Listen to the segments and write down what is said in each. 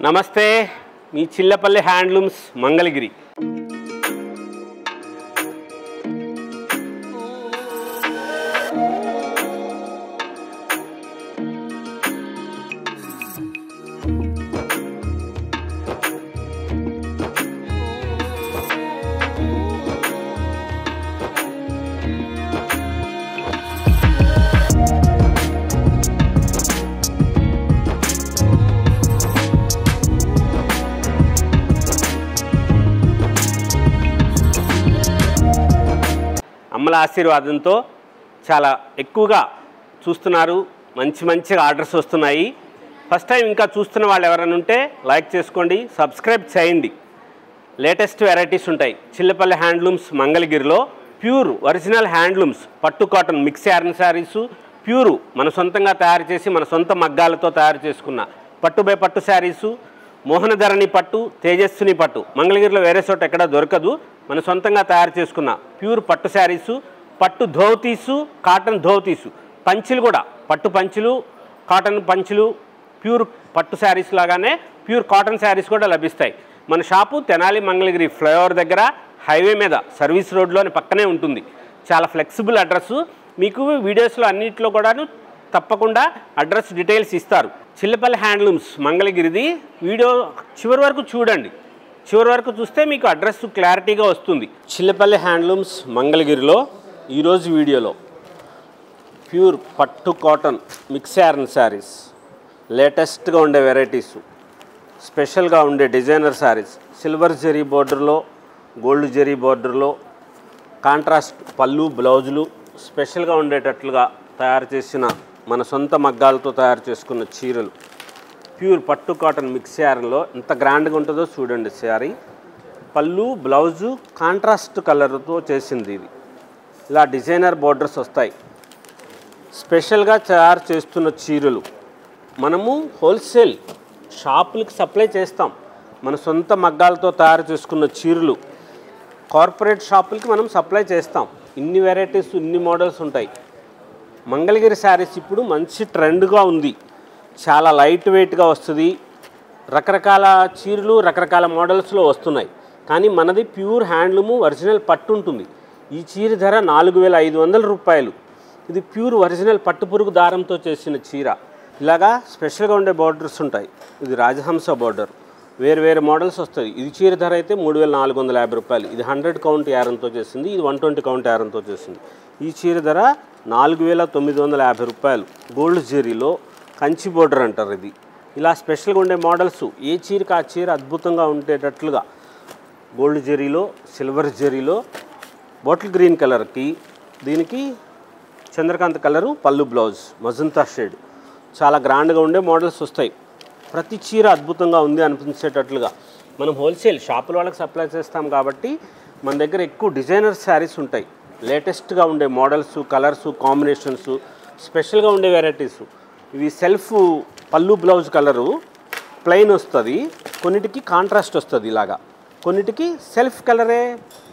నమస్తే మీ చిల్లపల్లి హ్యాండ్లూమ్స్ మంగళగిరి. అమ్మల ఆశీర్వాదంతో చాలా ఎక్కువగా చూస్తున్నారు, మంచి ఆర్డర్స్ వస్తున్నాయి. ఫస్ట్ టైం ఇంకా చూస్తున్న వాళ్ళు ఎవరైనా ఉంటే లైక్ చేసుకోండి, సబ్స్క్రైబ్ చేయండి. లేటెస్ట్ వెరైటీస్ ఉంటాయి చిల్లపల్లి హ్యాండ్లూమ్స్ మంగళగిరిలో. ప్యూర్ ఒరిజినల్ హ్యాండ్లూమ్స్ పట్టు cotton mix yarn saris, pure మన సొంతంగా తయారు చేసి మన సొంత మగ్గాలతో తయారు చేసుకున్న పట్టు బై పట్టు శారీసు, మోహనధరణి పట్టు, తేజస్విని పట్టు మంగళగిరిలో వేరే చోట ఎక్కడ దొరకదు. మన సొంతంగా తయారు చేసుకున్న ప్యూర్ పట్టు శారీసు, పట్టు ధోతీసు, కాటన్ ధోతీసు, పంచులు కూడా పట్టు పంచులు, కాటన్ పంచులు, ప్యూర్ పట్టు శారీస్ లాగానే ప్యూర్ కాటన్ శారీస్ కూడా లభిస్తాయి. మన షాపు తెనాలి మంగళగిరి ఫ్లైఓవర్ దగ్గర హైవే మీద సర్వీస్ రోడ్లోని పక్కనే ఉంటుంది. చాలా ఫ్లెక్సిబుల్ అడ్రస్. మీకు వీడియోస్లో అన్నింటిలో కూడాను తప్పకుండా అడ్రస్ డీటెయిల్స్ ఇస్తారు. చిల్లపల్లి హ్యాండ్లూమ్స్ మంగళగిరిది వీడియో చివరి వరకు చూడండి. చివరి వరకు చూస్తే మీకు అడ్రస్ క్లారిటీగా వస్తుంది. చిల్లపల్లి హ్యాండ్లూమ్స్ మంగళగిరిలో ఈరోజు వీడియోలో ప్యూర్ పట్టు కాటన్ మిక్స్ యార్న్ శారీస్, లేటెస్ట్గా ఉండే వెరైటీస్, స్పెషల్గా ఉండే డిజైనర్ శారీస్, సిల్వర్ జరీ బోర్డర్లో, గోల్డ్ జరీ బోర్డర్లో, కాంట్రాస్ట్ పళ్ళు బ్లౌజులు, స్పెషల్గా ఉండేటట్లుగా తయారు చేసిన మన సొంత మగ్గాలతో తయారు చేసుకున్న చీరలు, ప్యూర్ పట్టు కాటన్ మిక్స్ యార్న్లో ఎంత గ్రాండ్గా ఉంటుందో చూడండి. శారీ పళ్ళు బ్లౌజు కాంట్రాస్ట్ కలర్తో చేసింది. ఇది ఇలా డిజైనర్ బోర్డర్స్ వస్తాయి. స్పెషల్గా తయారు చేస్తున్న చీరలు మనము హోల్సేల్ షాపులకి సప్లై చేస్తాం. మన సొంత మగ్గాలతో తయారు చేసుకున్న చీరలు కార్పొరేట్ షాపులకి మనం సప్లై చేస్తాం. ఇన్ని వెరైటీస్, ఇన్ని మోడల్స్ ఉంటాయి. మంగళగిరి శారీస్ ఇప్పుడు మంచి ట్రెండ్గా ఉంది. చాలా లైట్ వెయిట్గా వస్తుంది. రకరకాల చీరలు రకరకాల మోడల్స్లో వస్తున్నాయి. కానీ మనది ప్యూర్ హ్యాండ్లూము ఒరిజినల్ పట్టు ఉంటుంది. ఈ చీర ధర 4500 రూపాయలు. ఇది ప్యూర్ ఒరిజినల్ పట్టు పురుగు దారంతో చేసిన చీర. ఇలాగా స్పెషల్గా ఉండే బార్డర్స్ ఉంటాయి. ఇది రాజహంస బార్డర్, వేరు మోడల్స్ వస్తాయి. ఇది చీర ధర అయితే 3450 రూపాయలు. ఇది 100 కౌంట్ యారంతో చేసింది, ఇది 120 కౌంట్ యారంతో చేసింది. ఈ చీర ధర 4950 రూపాయలు. గోల్డ్ జరీలో కంచి బోర్డర్ అంటారు ఇది. ఇలా స్పెషల్గా ఉండే మోడల్స్, ఏ చీరకి ఆ చీర అద్భుతంగా ఉండేటట్లుగా గోల్డ్ జరీలో, సిల్వర్ జరీలో, బాటిల్ గ్రీన్ కలర్కి, దీనికి చంద్రకాంత్ కలరు పళ్ళు బ్లౌజ్, మజంతా షేడ్, చాలా గ్రాండ్గా ఉండే మోడల్స్ వస్తాయి. ప్రతి చీర అద్భుతంగా ఉంది అనిపించేటట్లుగా మనం హోల్సేల్ షాపుల వాళ్ళకి సప్లై చేస్తాం కాబట్టి మన దగ్గర ఎక్కువ డిజైనర్ శారీస్ ఉంటాయి. లేటెస్ట్గా ఉండే మోడల్స్, కలర్స్, కాంబినేషన్స్, స్పెషల్గా ఉండే వెరైటీస్. ఇవి సెల్ఫ్ పళ్ళు బ్లౌజ్ కలరు ప్లెయిన్ వస్తుంది, కొన్నిటికి కాంట్రాస్ట్ వస్తుంది. ఇలాగా కొన్నిటికి సెల్ఫ్ కలరే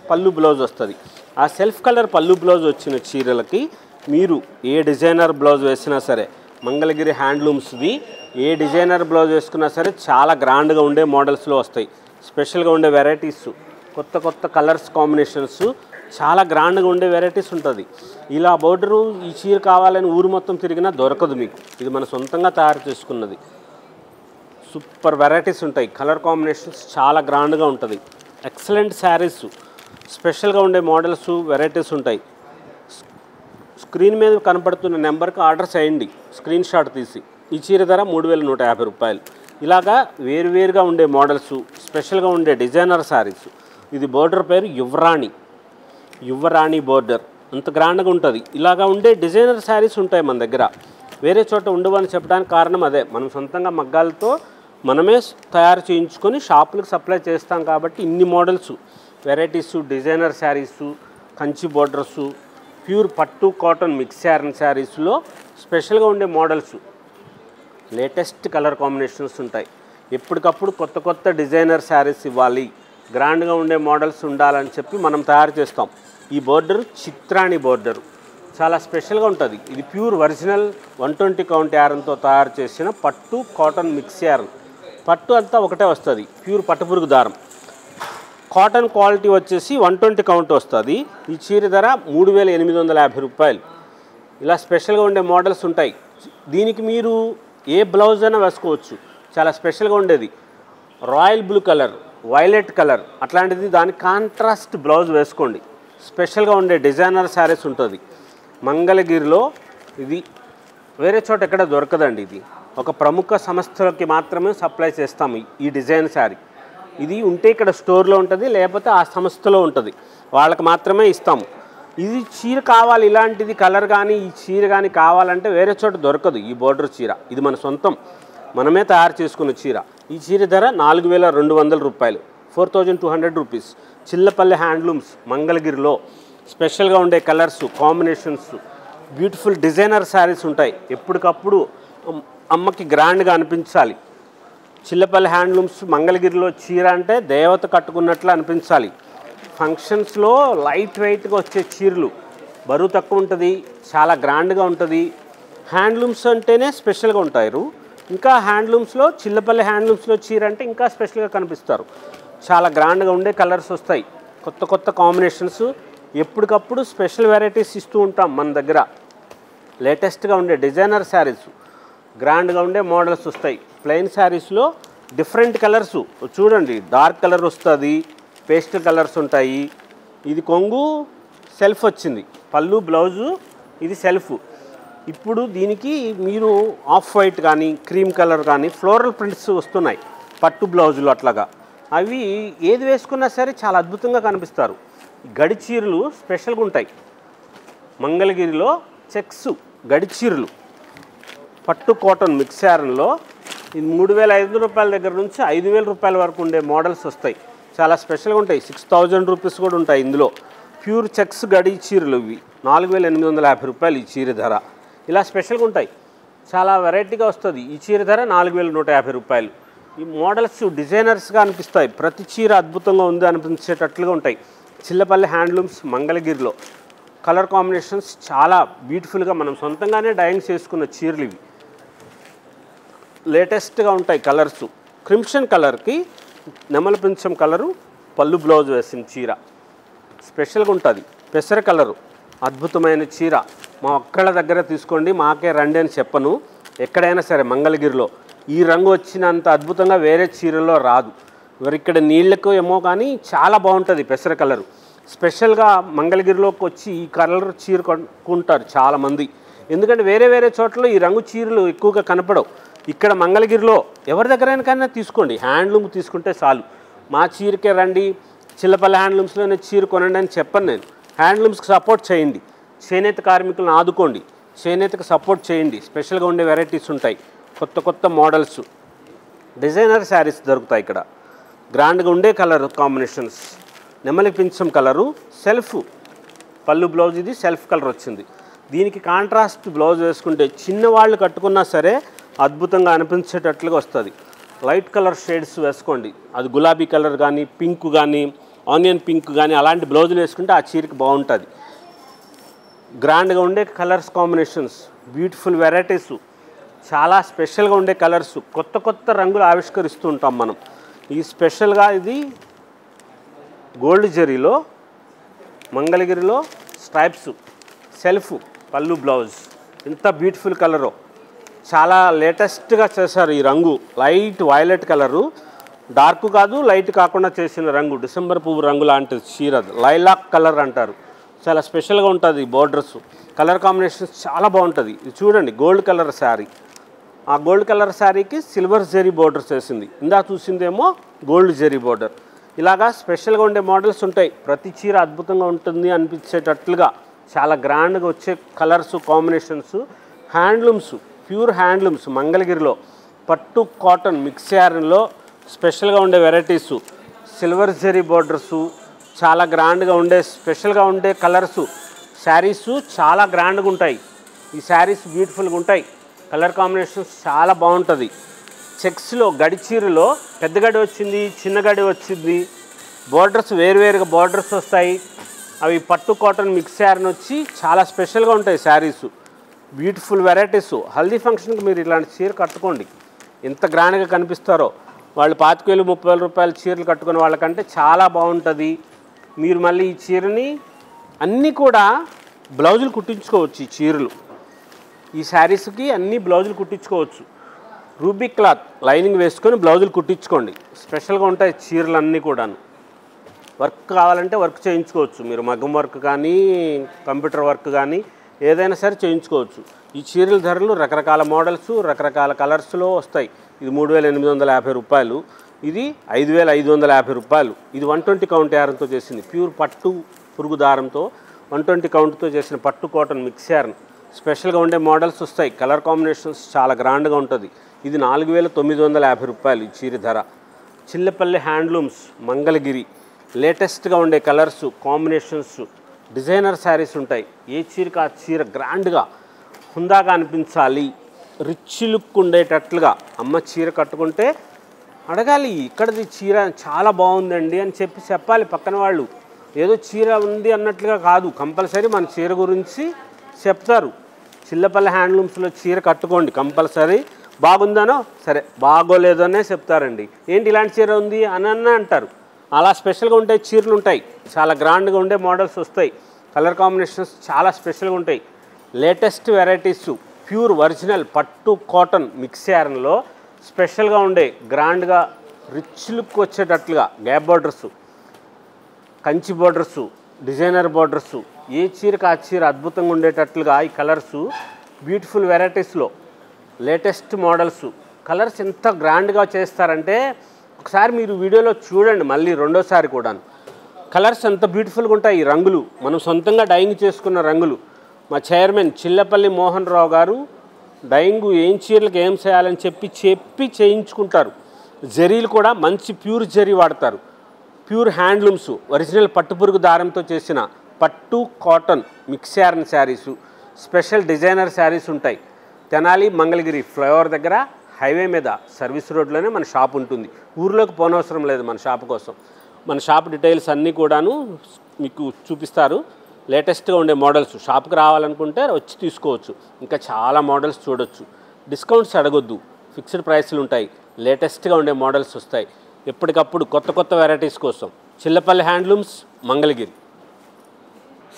పళ్ళు బ్లౌజ్ వస్తుంది. ఆ సెల్ఫ్ కలర్ పళ్ళు బ్లౌజ్ వచ్చిన చీరలకి మీరు ఏ డిజైనర్ బ్లౌజ్ వేసినా సరే, మంగళగిరి హ్యాండ్లూమ్స్ది ఏ డిజైనర్ బ్లౌజ్ వేసుకున్నా సరే చాలా గ్రాండ్గా ఉండే మోడల్స్లో వస్తాయి. స్పెషల్గా ఉండే వెరైటీస్, కొత్త కలర్స్ కాంబినేషన్స్, చాలా గ్రాండ్గా ఉండే వెరైటీస్ ఉంటుంది. ఇలా బోర్డరు ఈ చీర కావాలని ఊరు మొత్తం తిరిగినా దొరకదు మీకు. ఇది మన సొంతంగా తయారు చేసుకున్నది. సూపర్ వెరైటీస్ ఉంటాయి. కలర్ కాంబినేషన్స్ చాలా గ్రాండ్గా ఉంటుంది. ఎక్సలెంట్ శారీస్, స్పెషల్గా ఉండే మోడల్స్, వెరైటీస్ ఉంటాయి. స్క్రీన్ మీద కనపడుతున్న నెంబర్కి ఆర్డర్ చేయండి, స్క్రీన్ షాట్ తీసి. ఈ చీర ధర 3150 రూపాయలు. ఇలాగా వేరుగా ఉండే మోడల్స్, స్పెషల్గా ఉండే డిజైనర్ శారీస్. ఇది బోర్డర్ పేరు యువరాణి బోర్డర్, అంత గ్రాండ్గా ఉంటుంది. ఇలాగా ఉండే డిజైనర్ శారీస్ ఉంటాయి మన దగ్గర. వేరే చోట ఉండవని చెప్పడానికి కారణం అదే. మనం సొంతంగా మగ్గాలతో మనమే తయారు చేయించుకొని షాపులకు సప్లై చేస్తాం కాబట్టి ఇన్ని models, varieties, designer saris, Kanchi borders, pure పట్టు కాటన్ మిక్స్ యార్న్ శారీస్లో స్పెషల్గా ఉండే మోడల్స్, లేటెస్ట్ కలర్ కాంబినేషన్స్ ఉంటాయి. ఎప్పటికప్పుడు కొత్త డిజైనర్ శారీస్ ఇవ్వాలి, గ్రాండ్గా ఉండే మోడల్స్ ఉండాలని చెప్పి మనం తయారు చేస్తాం. ఈ బోర్డర్ చిత్రాణి బోర్డర్ చాలా స్పెషల్గా ఉంటుంది. ఇది ప్యూర్ ఒరిజినల్ 120 కౌంట్ యారంతో తయారు చేసిన పట్టు కాటన్ మిక్స్ యార్న్. పట్టు అంతా ఒకటే వస్తుంది, ప్యూర్ పట్టుపురుగు దారం. కాటన్ క్వాలిటీ వచ్చేసి 120 కౌంట్ వస్తుంది. ఈ చీర ధర 3850 రూపాయలు. ఇలా స్పెషల్గా ఉండే మోడల్స్ ఉంటాయి. దీనికి మీరు ఏ బ్లౌజ్ అయినా వేసుకోవచ్చు. చాలా స్పెషల్గా ఉండేది royal blue colour, violet colour అట్లాంటిది, దానికి కాంట్రాస్ట్ బ్లౌజ్ వేసుకోండి. స్పెషల్గా ఉండే డిజైనర్ శారీస్ ఉంటుంది మంగళగిరిలో. ఇది వేరే చోట ఎక్కడ దొరకదండి. ఇది ఒక ప్రముఖ సంస్థలకి మాత్రమే సప్లై చేస్తాము ఈ డిజైన్ శారీ. ఇది ఉంటే ఇక్కడ స్టోర్లో ఉంటుంది, లేకపోతే ఆ సంస్థలో ఉంటుంది, వాళ్ళకి మాత్రమే ఇస్తాము. ఇది చీర కావాలి, ఇలాంటిది కలర్ కానీ ఈ చీర కానీ కావాలంటే వేరే చోట దొరకదు. ఈ బోర్డర్ చీర ఇది మన సొంతం, మనమే తయారు చేసుకున్న చీర. ఈ చీర ధర 4200 రూపాయలు, 4200 రూపీస్. చిల్లపల్లి హ్యాండ్లూమ్స్ మంగళగిరిలో. స్పెషల్గా ఉండే colours combinations, beautiful designer saris ఉంటాయి. ఎప్పటికప్పుడు అమ్మకి గ్రాండ్గా అనిపించాలి. చిల్లపల్లి హ్యాండ్లూమ్స్ మంగళగిరిలో చీర అంటే దేవత కట్టుకున్నట్లు అనిపించాలి. ఫంక్షన్స్లో లైట్ వెయిట్గా వచ్చే చీరలు, బరువు తక్కువ ఉంటుంది, చాలా గ్రాండ్గా ఉంటుంది. హ్యాండ్లూమ్స్ అంటేనే స్పెషల్గా ఉంటారు. ఇంకా హ్యాండ్లూమ్స్లో చిల్లపల్లి హ్యాండ్లూమ్స్లో చీర అంటే ఇంకా స్పెషల్గా కనిపిస్తారు. చాలా గ్రాండ్గా ఉండే కలర్స్ వస్తాయి, కొత్త కొత్త కాంబినేషన్స్. ఎప్పటికప్పుడు స్పెషల్ వెరైటీస్ ఇస్తూ ఉంటాం మన దగ్గర. లేటెస్ట్గా ఉండే డిజైనర్ శారీస్, గ్రాండ్గా ఉండే మోడల్స్ వస్తాయి. ప్లెయిన్ శారీస్లో డిఫరెంట్ కలర్స్ చూడండి, డార్క్ కలర్ వస్తుంది, పేస్టల్ కలర్స్ ఉంటాయి. ఇది కొంగు సెల్ఫ్ వచ్చింది, పళ్ళు బ్లౌజు ఇది సెల్ఫ్. ఇప్పుడు దీనికి మీరు ఆఫ్ వైట్ కానీ క్రీమ్ కలర్ కానీ ఫ్లోరల్ ప్రింట్స్ వస్తున్నాయి పట్టు బ్లౌజులు అట్లాగా. అవి ఏది వేసుకున్నా సరే చాలా అద్భుతంగా కనిపిస్తారు. గడి చీరలు స్పెషల్గా ఉంటాయి మంగళగిరిలో. చెక్స్ గడి చీరలు పట్టు కాటన్ మిక్సారంలో ఇది 3500 రూపాయల దగ్గర నుంచి 5000 రూపాయల వరకు ఉండే మోడల్స్ వస్తాయి. చాలా స్పెషల్గా ఉంటాయి. 6000 రూపీస్ కూడా ఉంటాయి ఇందులో. ప్యూర్ చెక్స్ గడి చీరలు ఇవి 4850 రూపాయలు ఈ చీర ధర. ఇలా స్పెషల్గా ఉంటాయి, చాలా వెరైటీగా వస్తుంది. ఈ చీర ధర 4150 రూపాయలు. ఈ మోడల్స్ డిజైనర్స్గా అనిపిస్తాయి. ప్రతి చీర అద్భుతంగా ఉంది అనిపించేటట్లుగా ఉంటాయి. చిల్లపల్లి హ్యాండ్లూమ్స్ మంగళగిరిలో. కలర్ కాంబినేషన్స్ చాలా బ్యూటిఫుల్గా మనం సొంతంగానే డైయింగ్ చేసుకున్న చీరలు ఇవి. లేటెస్ట్గా ఉంటాయి కలర్స్. క్రిమ్షన్ కలర్కి నెమలి పింఛం కలరు పళ్ళు బ్లౌజ్ వేసిన చీర స్పెషల్గా ఉంటుంది. పెసర కలరు అద్భుతమైన చీర. మా ఒక్కళ్ళ దగ్గర తీసుకోండి, మాకే రండి అని చెప్పను. ఎక్కడైనా సరే మంగళగిరిలో ఈ రంగు వచ్చినంత అద్భుతంగా వేరే చీరలో రాదు. ఇక్కడ నీళ్ళకు ఏమో కానీ చాలా బాగుంటుంది పెసర కలరు. స్పెషల్గా మంగళగిరిలోకి వచ్చి ఈ కలర్ చీర కొనుక్కుంటారు చాలామంది. ఎందుకంటే వేరే వేరే చోట్ల ఈ రంగు చీరలు ఎక్కువగా కనపడవు. ఇక్కడ మంగళగిరిలో ఎవరి దగ్గరైనా తీసుకోండి, హ్యాండ్లూమ్ తీసుకుంటే చాలు. మా చీరకే రండి, చిల్లపల్లి హ్యాండ్లూమ్స్లోనే చీర కొనండి అని చెప్పను నేను. హ్యాండ్లూమ్స్కి సపోర్ట్ చేయండి, చేనేత కార్మికులను ఆదుకోండి, చేనేతకు సపోర్ట్ చేయండి. స్పెషల్గా ఉండే వెరైటీస్ ఉంటాయి, కొత్త కొత్త మోడల్స్, డిజైనర్ శారీస్ దొరుకుతాయి ఇక్కడ. గ్రాండ్గా ఉండే కలర్ కాంబినేషన్స్. నెమలి పింఛం కలరు సెల్ఫ్ పళ్ళు బ్లౌజ్, ఇది సెల్ఫ్ కలర్ వచ్చింది. దీనికి కాంట్రాస్ట్ బ్లౌజ్ వేసుకుంటే చిన్నవాళ్ళు కట్టుకున్నా సరే అద్భుతంగా అనిపించేటట్లుగా వస్తుంది. లైట్ కలర్ షేడ్స్ వేసుకోండి, అది గులాబీ కలర్ కానీ పింక్ కానీ ఆనియన్ పింక్ కానీ అలాంటి బ్లౌజులు వేసుకుంటే ఆ చీరకి బాగుంటుంది. గ్రాండ్గా ఉండే కలర్స్ కాంబినేషన్స్, బ్యూటిఫుల్ వెరైటీస్, చాలా స్పెషల్గా ఉండే కలర్స్, కొత్త కొత్త రంగులు ఆవిష్కరిస్తూ ఉంటాం మనం. ఈ స్పెషల్గా ఇది గోల్డ్ జరీలో మంగళగిరిలో స్ట్రైప్స్ సెల్ఫ్ పళ్ళు బ్లౌజ్. ఎంత బ్యూటిఫుల్ కలరో, చాలా లేటెస్ట్గా చేశారు ఈ రంగు. లైట్ వైలెట్ కలరు, డార్క్ కాదు లైట్ కాకుండా చేసిన రంగు. డిసెంబర్ పువ్వు రంగు లాంటి చీర, లైలాక్ కలర్ అంటారు. చాలా స్పెషల్గా ఉంటుంది బోర్డర్స్. కలర్ కాంబినేషన్స్ చాలా బాగుంటుంది. ఇది చూడండి గోల్డ్ కలర్ శారీ, ఆ గోల్డ్ కలర్ శారీకి సిల్వర్ జరీ బోర్డర్స్ వేసింది. ఇందా చూసిందేమో గోల్డ్ జరీ బోర్డర్. ఇలాగా స్పెషల్గా ఉండే మోడల్స్ ఉంటాయి. ప్రతి చీర అద్భుతంగా ఉంటుంది అనిపించేటట్లుగా చాలా గ్రాండ్గా వచ్చే colours combinations. Handlooms, pure handlooms మంగళగిరిలో పట్టు కాటన్ మిక్సారంలో స్పెషల్గా ఉండే వెరైటీసు, సిల్వర్ జరీ బోర్డర్సు, చాలా గ్రాండ్గా ఉండే స్పెషల్గా ఉండే కలర్సు. శారీసు చాలా గ్రాండ్గా ఉంటాయి. ఈ శారీస్ బ్యూటిఫుల్గా ఉంటాయి. కలర్ కాంబినేషన్స్ చాలా బాగుంటుంది. చెక్స్లో గడి చీరలో పెద్ద గడి వచ్చింది, చిన్న గడి వచ్చింది, బోర్డర్స్ వేరువేరుగా బోర్డర్స్ వస్తాయి. అవి పట్టు కాటన్ మిక్సారన్ వచ్చి చాలా స్పెషల్గా ఉంటాయి శారీసు. Beautiful varieties. హల్దీ ఫంక్షన్కి మీరు ఇలాంటి చీర కట్టుకోండి, ఎంత గ్రాండ్గా కనిపిస్తారో. వాళ్ళు 25,000 30,000 రూపాయల చీరలు కట్టుకునే వాళ్ళకంటే చాలా బాగుంటుంది. మీరు మళ్ళీ ఈ చీరని అన్నీ కూడా బ్లౌజులు కుట్టించుకోవచ్చు. ఈ చీరలు ఈ శారీస్కి అన్ని బ్లౌజులు కుట్టించుకోవచ్చు. రూబీ క్లాత్ లైనింగ్ వేసుకొని బ్లౌజులు కుట్టించుకోండి. స్పెషల్గా ఉంటాయి చీరలు అన్నీ కూడాను. వర్క్ కావాలంటే వర్క్ చేయించుకోవచ్చు. మీరు మగ్గం వర్క్ కానీ కంప్యూటర్ వర్క్ కానీ ఏదైనా సరే చేయించుకోవచ్చు. ఈ చీరల ధరలు రకరకాల మోడల్స్ రకరకాల కలర్స్లో వస్తాయి. ఇది 3,850 రూపాయలు, ఇది 5,550 రూపాయలు. ఇది 120 కౌంట్ యారంతో చేసింది, ప్యూర్ పట్టు పురుగు దారంతో 120 కౌంట్తో చేసిన పట్టు కాటన్ మిక్స్ యారన్. స్పెషల్గా ఉండే మోడల్స్ వస్తాయి. కలర్ కాంబినేషన్స్ చాలా గ్రాండ్గా ఉంటుంది. ఇది 4,950 రూపాయలు ఈ చీర ధర. చిల్లపల్లి హ్యాండ్లూమ్స్ మంగళగిరి. లేటెస్ట్గా ఉండే కలర్స్ కాంబినేషన్స్ డిజైనర్ శారీస్ ఉంటాయి. ఏ చీరకి ఆ చీర గ్రాండ్గా హుందాగా అనిపించాలి, రిచ్ లుక్ ఉండేటట్లుగా. అమ్మ చీర కట్టుకుంటే అడగాలి, ఇక్కడది చీర చాలా బాగుందండి అని చెప్పాలి పక్కన వాళ్ళు. ఏదో చీర ఉంది అన్నట్లుగా కాదు, కంపల్సరీ మన చీర గురించి చెప్తారు. చిల్లపల్లి హ్యాండ్లూమ్స్లో చీర కట్టుకోండి, కంపల్సరీ బాగుందనో సరే బాగోలేదనే చెప్తారండి. ఏంటి ఇలాంటి చీర ఉంది అని అంటారు. అలా స్పెషల్గా ఉంటే చీరలు ఉంటాయి, చాలా గ్రాండ్గా ఉండే మోడల్స్ వస్తాయి. కలర్ కాంబినేషన్స్ చాలా స్పెషల్గా ఉంటాయి. లేటెస్ట్ వెరైటీస్ ప్యూర్ ఒరిజినల్ పట్టు కాటన్ మిక్స్ యారన్లో స్పెషల్గా ఉండే గ్రాండ్గా రిచ్ లుక్ వచ్చేటట్లుగా gap borders, Kanchi borders, designer borders, ఏ చీరకు ఆ చీర అద్భుతంగా ఉండేటట్లుగా ఈ కలర్సు బ్యూటిఫుల్ వెరైటీస్లో లేటెస్ట్ మోడల్స్. కలర్స్ ఎంత గ్రాండ్గా చేస్తారంటే ఒకసారి మీరు వీడియోలో చూడండి, మళ్ళీ రెండోసారి కూడా. కలర్స్ ఎంత బ్యూటిఫుల్గా ఉంటాయి. ఈ రంగులు మనం సొంతంగా డైయింగ్ చేసుకున్న రంగులు. మా చైర్మన్ చిల్లపల్లి మోహన్ రావు గారు డైయింగ్ ఏం చీరలకు ఏం చేయాలని చెప్పి చేయించుకుంటారు. జరీలు కూడా మంచి ప్యూర్ జరీ వాడతారు. ప్యూర్ హ్యాండ్లూమ్స్ ఒరిజినల్ పట్టుపురుగు దారంతో చేసిన పట్టు cotton mix yarn saris, special designer saris ఉంటాయి. తెనాలి మంగళగిరి ఫ్లైఓవర్ దగ్గర హైవే మీద సర్వీస్ రోడ్లోనే మన షాప్ ఉంటుంది. ఊర్లోకి పోనవసరం లేదు మన షాప్ కోసం. మన షాప్ డీటెయిల్స్ అన్నీ కూడాను మీకు చూపిస్తారు. లేటెస్ట్గా ఉండే మోడల్స్. షాప్కి రావాలనుకుంటే వచ్చి తీసుకోవచ్చు. ఇంకా చాలా మోడల్స్ చూడొచ్చు. డిస్కౌంట్స్ అడగొద్దు, ఫిక్స్డ్ ప్రైస్లు ఉంటాయి. లేటెస్ట్గా ఉండే మోడల్స్ వస్తాయి ఎప్పటికప్పుడు కొత్త వెరైటీస్ కోసం. చిల్లపల్లి హ్యాండ్లూమ్స్ మంగళగిరి.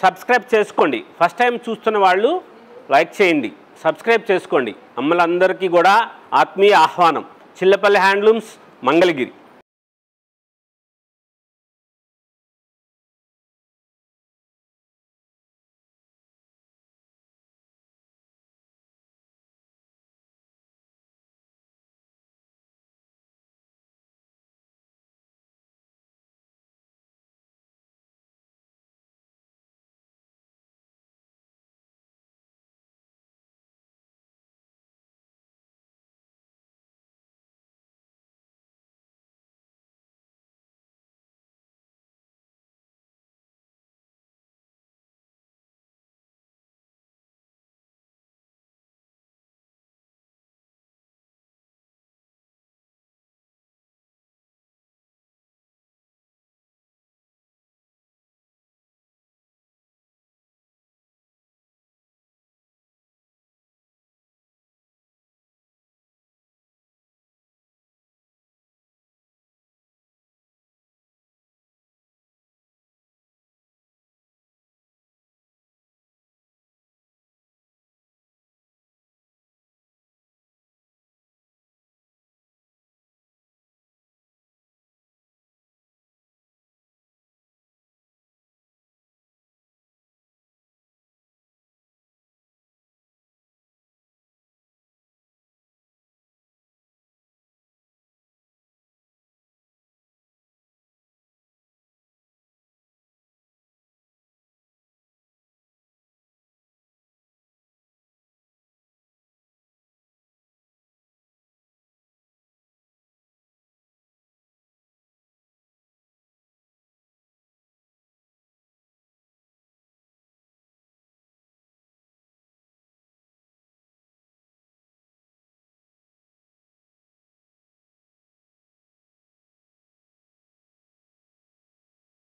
సబ్స్క్రైబ్ చేసుకోండి. ఫస్ట్ టైం చూస్తున్న వాళ్ళు లైక్ చేయండి, సబ్స్క్రైబ్ చేసుకోండి. అమ్మలందరికీ కూడా ఆత్మీయ ఆహ్వానం. చిల్లపల్లి హ్యాండ్లూమ్స్ మంగళగిరి.